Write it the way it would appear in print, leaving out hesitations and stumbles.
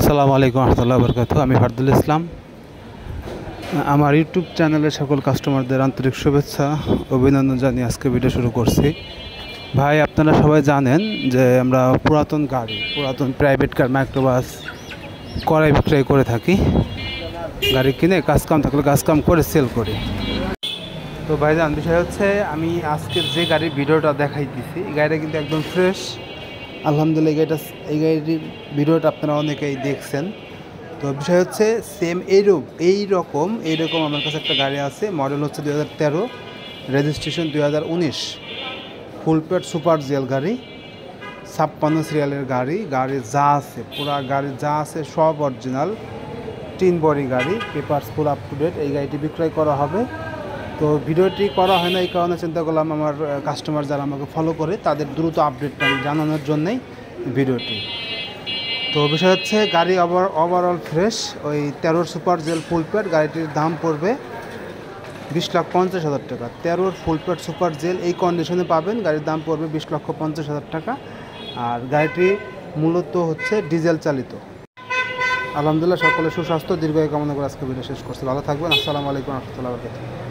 আসসালামু আলাইকুম রহমতুল্লাহ বরকাত। আমি ফারদুল ইসলাম। আমার ইউটিউব চ্যানেলের সকল কাস্টমারদের আন্তরিক শুভেচ্ছা অভিনন্দন জানিয়ে আজকে ভিডিও শুরু করছি। ভাই, আপনারা সবাই জানেন যে আমরা পুরাতন প্রাইভেট কার, মাইক্রোবাস ক্রয় বিক্রয় করে থাকি। গাড়ি কিনে কাজকাম থাকলে কাজকাম করে সেল করি। তো ভাইজান, বিষয় হচ্ছে আমি আজকের যে গাড়ির ভিডিওটা দেখাইতেছি, এই গাড়িটা কিন্তু একদম ফ্রেশ। আলহামদুলিল্লাহ, এই গাড়ির ভিডিওটা আপনারা অনেকেই দেখছেন। তো বিষয় হচ্ছে সেম এইরকম আমার কাছে একটা গাড়ি আছে। মডেল হচ্ছে 2013, রেজিস্ট্রেশন 2019, ফুল পেড সুপার জেল গাড়ি, 56 সিরিয়ালের গাড়ি। গাড়ি যা আছে, পুরা গাড়ি যা আছে সব অরিজিনাল, টিন বডি গাড়ি, papers full up to date. এই গাড়িটি বিক্রয় করা হবে। তো ভিডিওটি করা হয় না, এই কারণে চিন্তা করলাম আমার কাস্টমার যারা আমাকে ফলো করে তাদের দ্রুত আপডেটটা আমি জানানোর জন্যই ভিডিওটি। তো বিষয় হচ্ছে গাড়ি ওভারঅল ফ্রেশ। ওই 13 সুপার জেল ফুল পেড গাড়িটির দাম পড়বে 20,50,000 টাকা। 13 ফুল পেড সুপার জেল এই কন্ডিশনে পাবেন, গাড়ির দাম পড়বে 20,50,000 টাকা। আর গাড়িটি মূলত হচ্ছে ডিজেল চালিত। আলহামদুলিল্লাহ, সকলে সুস্বাস্থ্য দীর্ঘায়ু কামনা করে আজকে ভিডিও শেষ করছি। ভালো থাকবেন। আসসালামু আলাইকুম রহমতুল্লাহ বরকাতুহু।